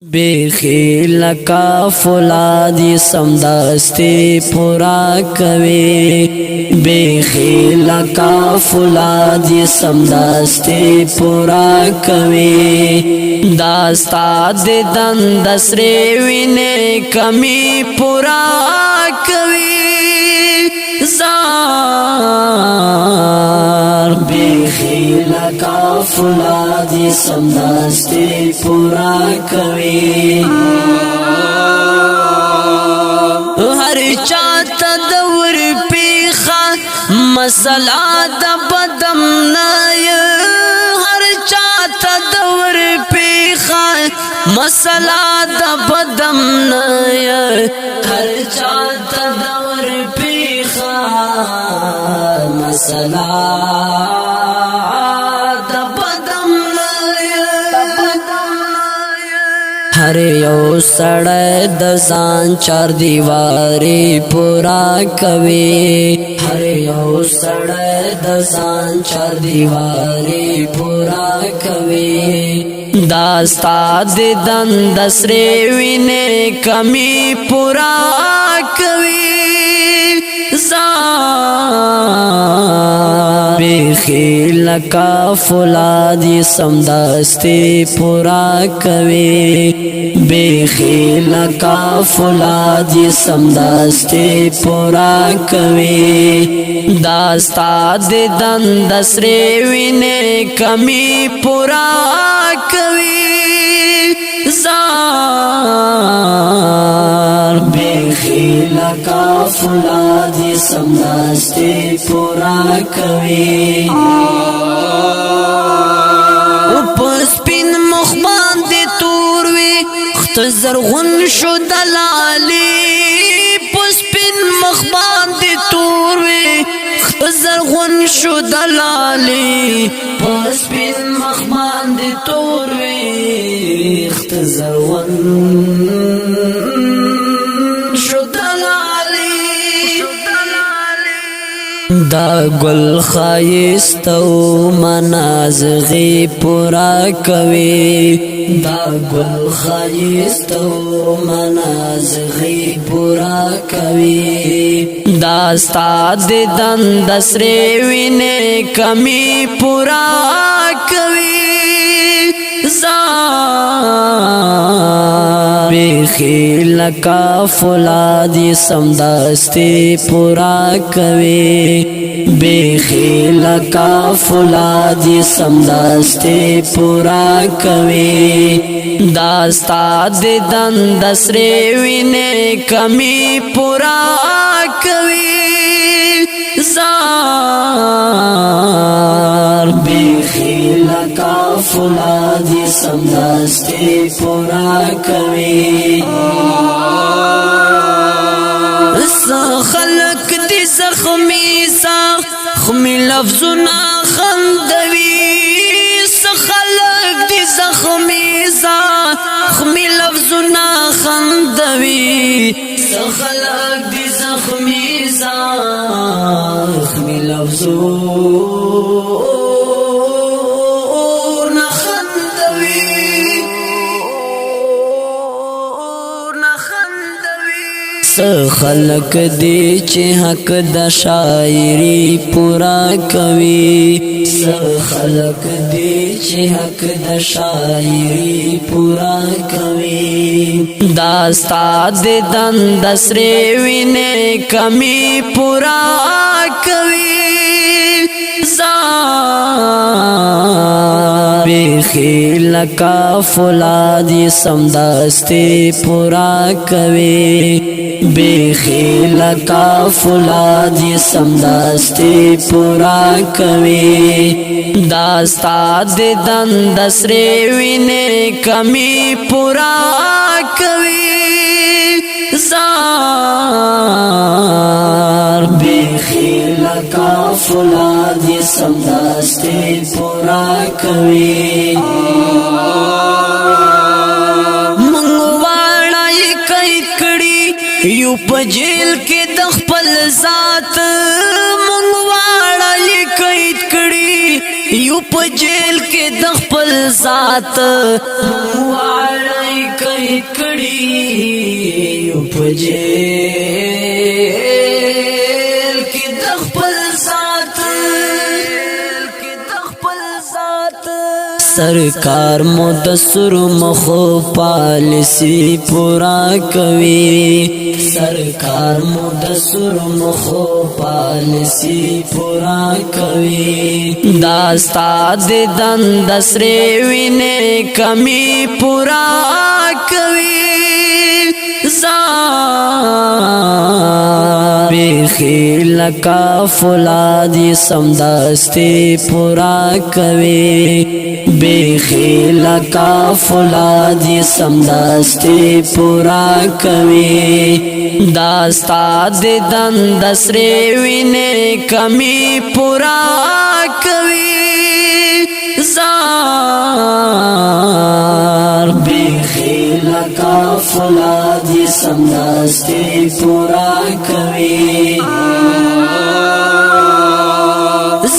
بیخی لکا فولادی سمدستی پورا کوي بیخی لکا فولادی سمدستی پورا کوي داستا دیدن دسری وینه کمی پورا کوي زار بیخی لکا فولادی سمدستی پورا کوي ہر چاہتا دور پیخا مسئلہ دا بدم نای ہر چاہتا دور پیخا مسئلہ دا بدم نای ہر چاہتا دور پیخا مسئلہ ہر یو سڑے دزان چار دیواری پورا کوي ہر یو سڑے دزان چار دیواری پورا کوي داستا دیدن دسری وینے کمی پورا کوي بیخی لکا فولادی سمدستی پورا کوي بیخی لکا فولادی سمدستی پورا کوي داستا دیدن دسری وینے کمی پورا کوي زار بیخی لکا فولادی سمدستی پورا کوي پس پین مخبان دی تور وی خط زرغن شو دلالی پس پین مخبان دی تور وی خط زرغن شو دلالی پس پین مخبان دی تور وی خط زرغن شو دلالی دا گل خایستو منازغی پورا کوي دا گل خایستو منازغی پورا کوي داستا دیدن دسری وینے کمی پورا کوي بیخی لکا فولادی سمدستی پورا کوي بیخی لکا فولادی سمدستی پورا کوي داستا دیدن دسری وینے کمی پورا کوي زار بیخی لکا فولادی سمدستی پورا کوي خلق دی زخمی زخمی لفظنا خندوی خلق دی زخمی زخمی لفظنا خندوی خلق دی زخمی زخمی لفظنا خلق دی چه حق د شاعری پورا کوي خلق دی چه حق د شاعری پورا کوي داستا دیدن دسری وینے کمی پورا کوي بیخی لکا فولادی سمدستی پورا کوي بیخی لکا فولادی سمدستی پورا کوي داستا دیدن دسری وینے کمی پورا کوي زار بیخی لکا فولادی سمدستی پورا کوي منگواڑائی کئی کڑی یو پا جیل کے دخپل ذات منگواڑائی کئی کڑی یو په جیل کې د خپل ذات واړی کړي یو په جیل کې د خپل ذات سرکار مدثر مخو پالیسی پورا کوي سرکار مدثر مخو پالیسی پورا کوي دا استاد دند سره وینه کمی پورا کوي بیخی لکا فولادی سمدستی پورا کوي بیخی لکا فولادی سمدستی پورا کوي داستا د دند سره وینه کمی پورا کوي زار بیخی لکا فولادی سمدستی پورا کوي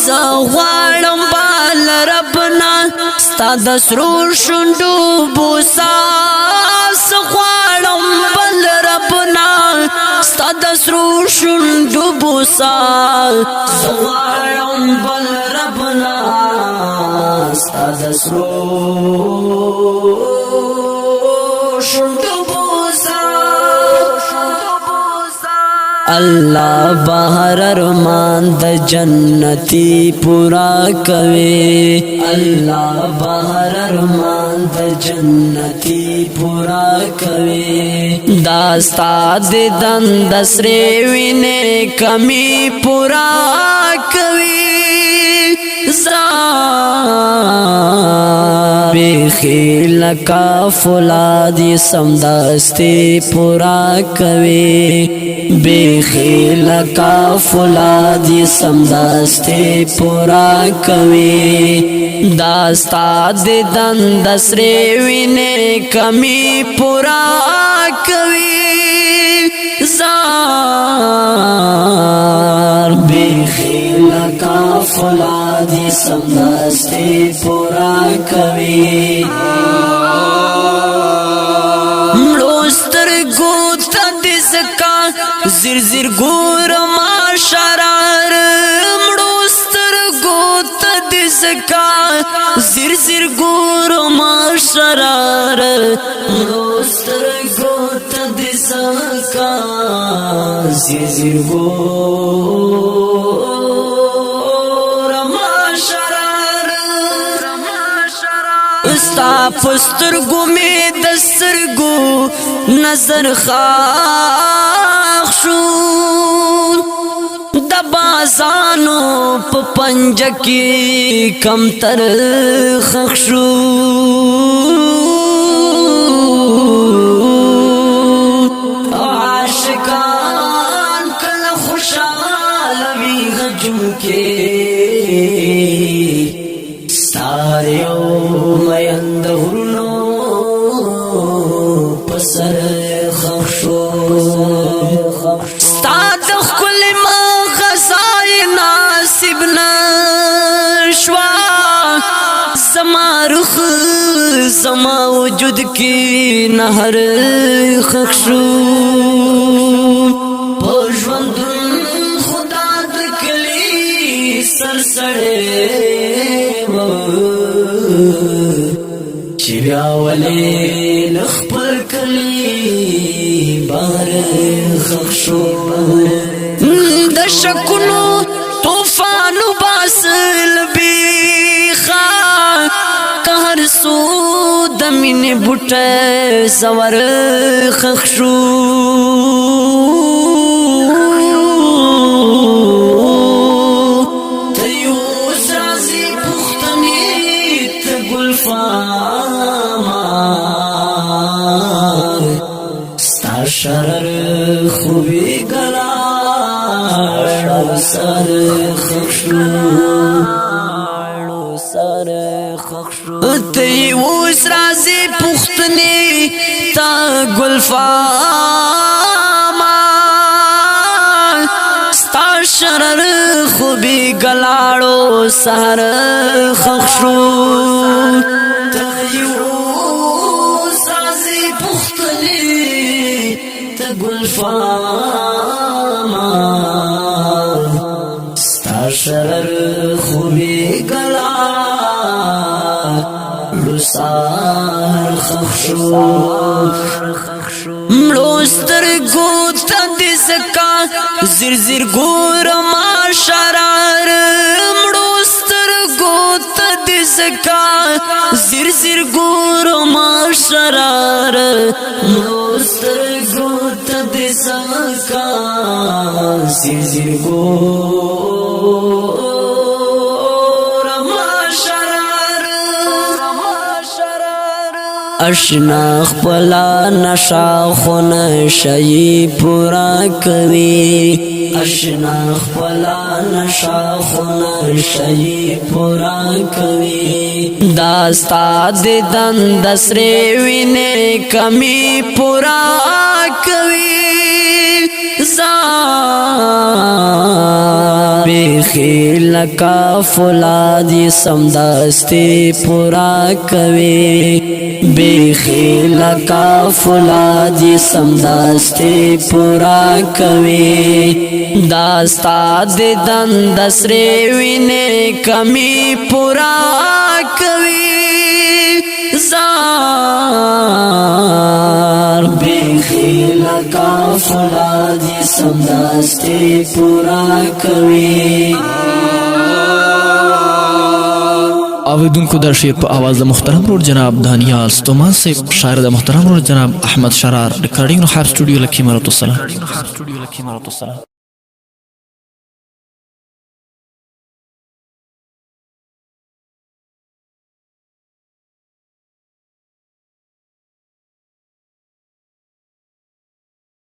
زغوالم بال ربنا ستا د سرور شوندو بوسا زغوالم بال ربنا ستا د سرور شوندو بوسا زغوالم بال ربنا ستا د سرور شوندو اللہ بہر ارمان د جنتی پورا کوي اللہ بہر ارمان د جنتی پورا کوي داستا د دند سره وینه کمی پورا کوي بیخی لکا فولادی سمدستی پورا کوي بیخی لکا فولادی سمدستی پورا کوي داستا د دند سره وینه کمی پورا کوي زار بیخی لکا فولادی سمدستی پورا کوي ملوستر گوتا دزکا زیر زیر گور ما شرار ملوستر گوتا دزکا زیر زیر گور ما شرار ملوستر گوتا دزکا زیر زیر گور ما شرار استا پسترگو میں دسترگو نظر خاخ شو دبازانو پا پنجکی کم تر خخ شو عاشقان کل خوشحال وی غجم کے ستاریو میند غرنو پسر خخشو ستاد خل ما غزای ناسب نشوا زما رخ زما وجود کی نهر خخشو پژوندن خدا دکلی سرسڑے چی بیاولی نخبر کلی بار خخشو دشکنو توفانو باسل بیخا کهر سو دمین بوٹ زور خخشو تیوز رازی پختنی تگلفاما ستا شرر خوبی گلاشو سر خخشو تیوز رازی پختنی تا گلفاما ستا شرر خوبی گلاڑو سر خخشو تیوز رازی مختلف تقول فاما ستاشر خوبی گلا لسار خخشو ملوستر گوتا دیسکا زیر زیر گور ما شرار ملوستر گوتا دیسکا زیر زیر گور ما شرار ملوستر گوتا دیسکا زیر زیر گور اشنا خپلا نشا خون شئی پورا کوي اشنا خپلا نشا خون شئی پورا کوي داستا ددن دسره وینه کمی پورا کوي بیخی لکا فولادی سمدستی پورا کوي بیخی لکا فولادی سمدستی پورا کوي داستا ددن دسره وینه کمی پورا کوي زار بیخی لکا فولادی سمدستی پورا کوي اویدونکو در شعر په आवाज د محترم رور جناب دانیال ستومان صاحب شاعر د محترم رور جناب احمد شرار ریکارډینګ نو هر سټوډیو لکی مرتو السلام